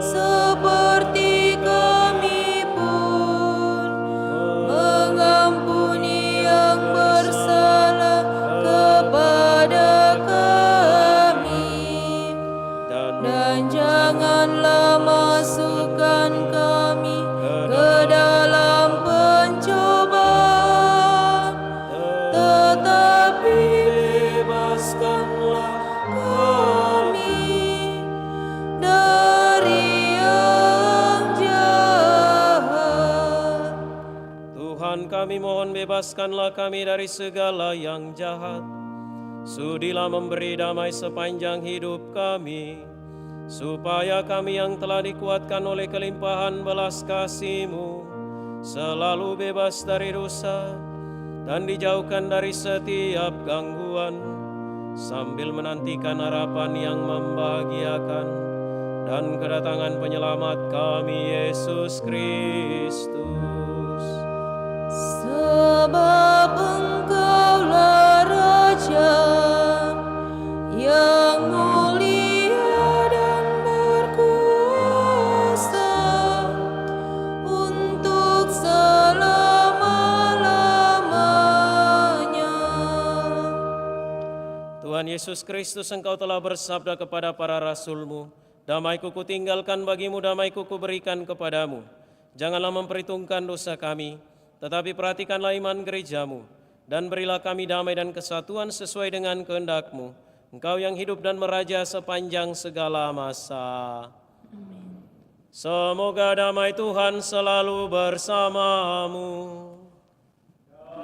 seperti kami pun mengampuni yang bersalah kepada kami. Dan janganlah masukkan kami ke dalam pencobaan, tetapi bebaskanlah kami dari yang jahat. Tuhan, kami mohon bebaskanlah kami dari segala yang jahat. Sudilah memberi damai sepanjang hidup kami, supaya kami yang telah dikuatkan oleh kelimpahan belas kasih-Mu selalu bebas dari dosa dan dijauhkan dari setiap gangguan, sambil menantikan harapan yang membahagiakan dan kedatangan penyelamat kami, Yesus Kristus. Sebab Engkaulah Raja yang mulia dan berkuasa untuk selama-lamanya. Tuhan Yesus Kristus, Engkau telah bersabda kepada para rasul-Mu, damai-Ku kutinggalkan bagimu, damai-Ku kuberikan kepadamu. Janganlah memperhitungkan dosa kami, tetapi perhatikanlah iman gereja-Mu, dan berilah kami damai dan kesatuan sesuai dengan kehendak-Mu. Engkau yang hidup dan meraja sepanjang segala masa. Amin. Semoga damai Tuhan selalu bersamamu.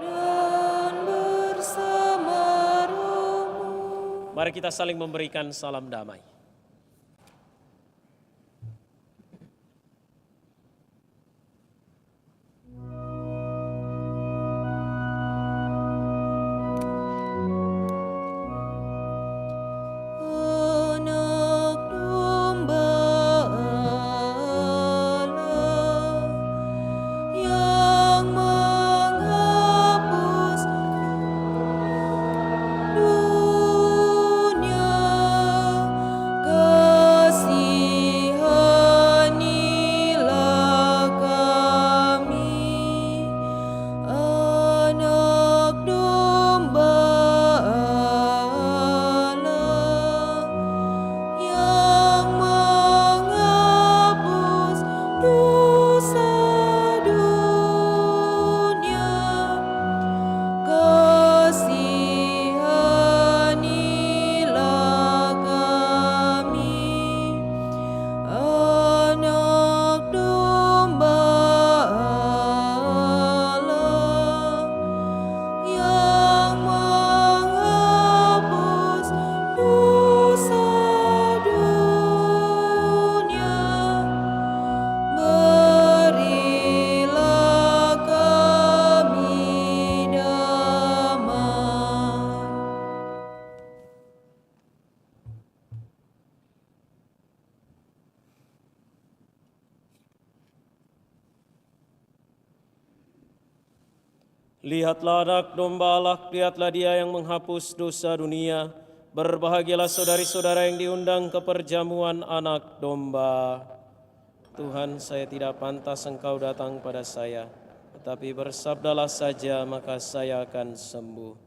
Dan bersama rohmu. Mari kita saling memberikan salam damai. Lihatlah anak domba Allah, lihatlah dia yang menghapus dosa dunia. Berbahagialah saudari-saudara yang diundang ke perjamuan anak domba. Tuhan, saya tidak pantas Engkau datang pada saya, tetapi bersabdalah saja maka saya akan sembuh.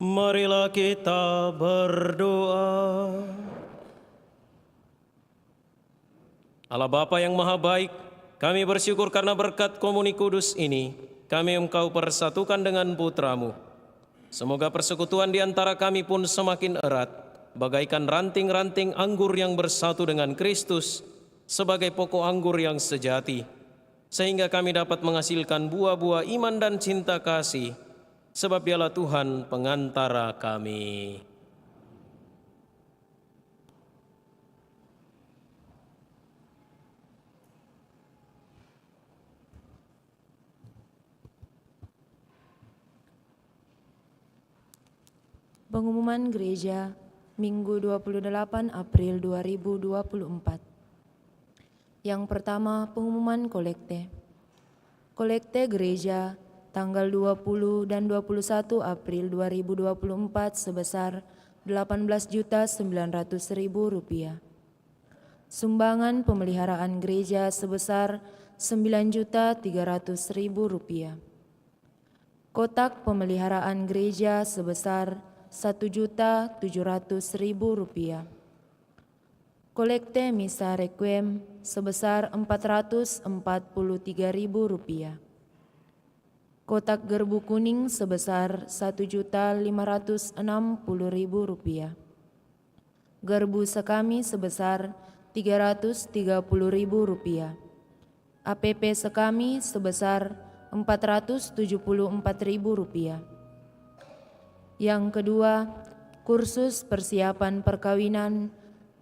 Marilah kita berdoa. Allah Bapa yang Maha Baik, kami bersyukur karena berkat komuni kudus ini, kami Engkau persatukan dengan Putra-Mu. Semoga persekutuan di antara kami pun semakin erat, bagaikan ranting-ranting anggur yang bersatu dengan Kristus sebagai pokok anggur yang sejati, sehingga kami dapat menghasilkan buah-buah iman dan cinta kasih, sebab Dialah Tuhan pengantara kami. Pengumuman Gereja Minggu 28 April 2024. Yang pertama, pengumuman kolekte. Kolekte gereja tanggal 20 dan 21 April 2024 sebesar Rp18.900.000. Sumbangan pemeliharaan gereja sebesar Rp9.300.000. Kotak pemeliharaan gereja sebesar Rp1.700.000. Kolekte misa requiem sebesar Rp443.000. Kotak gerbu kuning sebesar Rp1.560.000. Gerbu sekami sebesar Rp330.000. APP sekami sebesar Rp474.000. Yang kedua, kursus persiapan perkawinan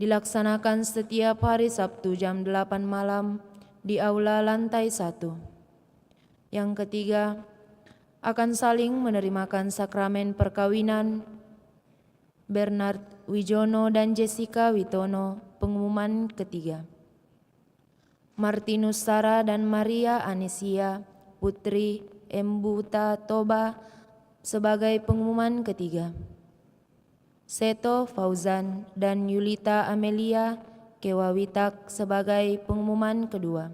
dilaksanakan setiap hari Sabtu jam 8 malam di aula lantai 1. Yang ketiga, akan saling menerimakan sakramen perkawinan Bernard Wijono dan Jessica Witono, pengumuman ketiga. Martinus Sara dan Maria Anesia Putri Embuta Toba sebagai pengumuman ketiga. Seto Fauzan dan Yulita Amelia Kewawitak sebagai pengumuman kedua.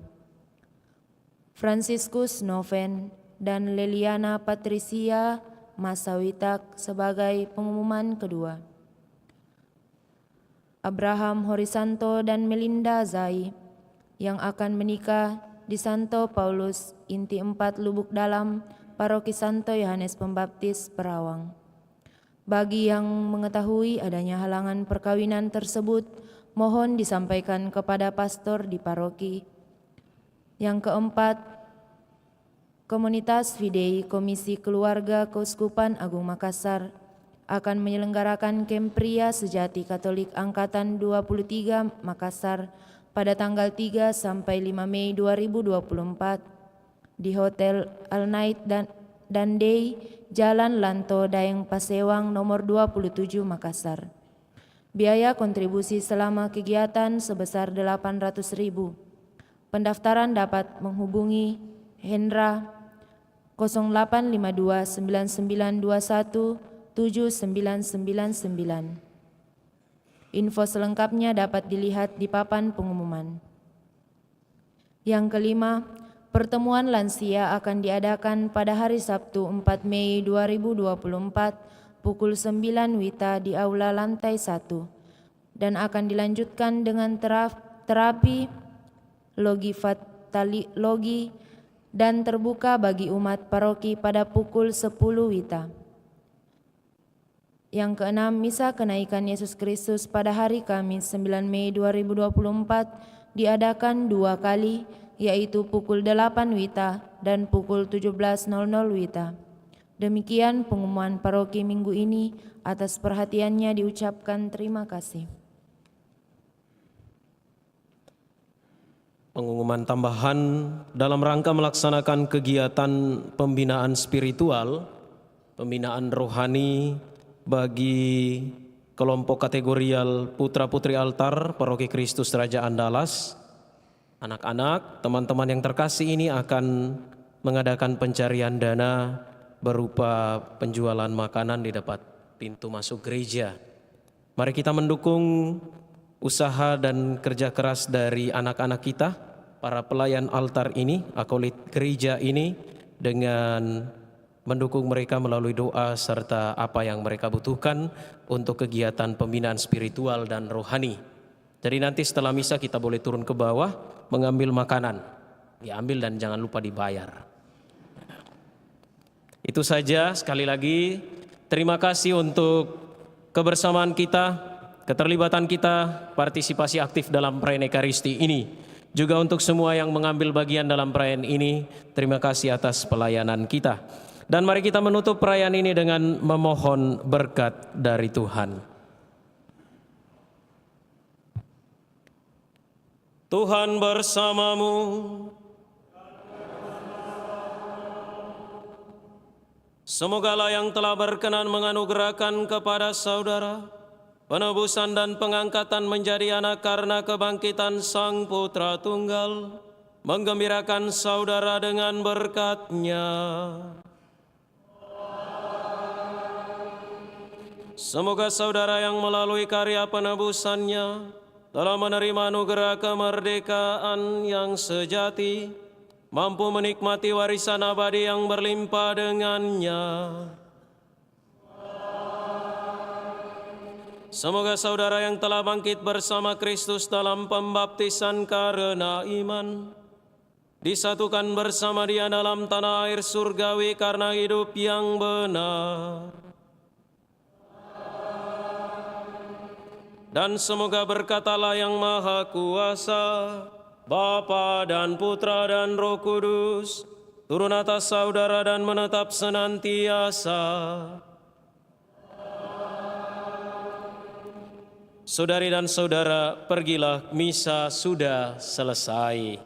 Franciscus Noven dan Leliana Patricia Masawitak sebagai pengumuman kedua. Abraham Horisanto dan Melinda Zai yang akan menikah di Santo Paulus Inti 4 Lubuk Dalam, Paroki Santo Yohanes Pembaptis Perawang. Bagi yang mengetahui adanya halangan perkawinan tersebut, mohon disampaikan kepada pastor di paroki. Yang keempat, Komunitas Fidei Komisi Keluarga Keuskupan Agung Makassar akan menyelenggarakan Camp Pria Sejati Katolik Angkatan 23 Makassar pada tanggal 3 sampai 5 Mei 2024 di Hotel All Night dan Day, Jalan Lanto Daeng Pasewang nomor 27 Makassar. Biaya kontribusi selama kegiatan sebesar Rp800.000. Pendaftaran dapat menghubungi Hendra 0852 9921 7999. Info selengkapnya dapat dilihat di papan pengumuman. Yang kelima, pertemuan lansia akan diadakan pada hari Sabtu 4 Mei 2024 pukul 9 WITA di Aula Lantai 1 dan akan dilanjutkan dengan terapi logi dan terbuka bagi umat paroki pada pukul 10 WITA. Yang keenam, misa kenaikan Yesus Kristus pada hari Kamis 9 Mei 2024 diadakan 2 kali, yaitu pukul 8 WITA dan pukul 17.00 WITA. Demikian pengumuman paroki minggu ini. Atas perhatiannya diucapkan terima kasih. Pengumuman tambahan dalam rangka melaksanakan kegiatan pembinaan spiritual, pembinaan rohani bagi kelompok kategorial putra-putri altar Paroki Kristus Raja Andalas. Anak-anak, teman-teman yang terkasih ini akan mengadakan pencarian dana berupa penjualan makanan di depan pintu masuk gereja. Mari kita mendukung usaha dan kerja keras dari anak-anak kita, para pelayan altar ini, akolit gereja ini, dengan mendukung mereka melalui doa serta apa yang mereka butuhkan untuk kegiatan pembinaan spiritual dan rohani. Jadi nanti setelah misa kita boleh turun ke bawah mengambil makanan. Diambil dan jangan lupa dibayar. Itu saja, sekali lagi terima kasih untuk kebersamaan kita, keterlibatan kita, partisipasi aktif dalam perayaan Ekaristi ini. Juga untuk semua yang mengambil bagian dalam perayaan ini, terima kasih atas pelayanan kita. Dan mari kita menutup perayaan ini dengan memohon berkat dari Tuhan. Tuhan bersamamu. Semogalah yang telah berkenan menganugerahkan kepada saudara penebusan dan pengangkatan menjadi anak karena kebangkitan Sang Putra Tunggal, menggembirakan saudara dengan berkat-Nya. Semoga saudara yang melalui karya penebusannya telah menerima anugerah kemerdekaan yang sejati, mampu menikmati warisan abadi yang berlimpah dengannya. Semoga saudara yang telah bangkit bersama Kristus dalam pembaptisan karena iman, disatukan bersama Dia dalam tanah air surgawi karena hidup yang benar. Dan semoga berkat Allah yang Maha Kuasa, Bapa dan Putra dan Roh Kudus, turun atas saudara dan menetap senantiasa. Saudari dan saudara, pergilah, misa sudah selesai.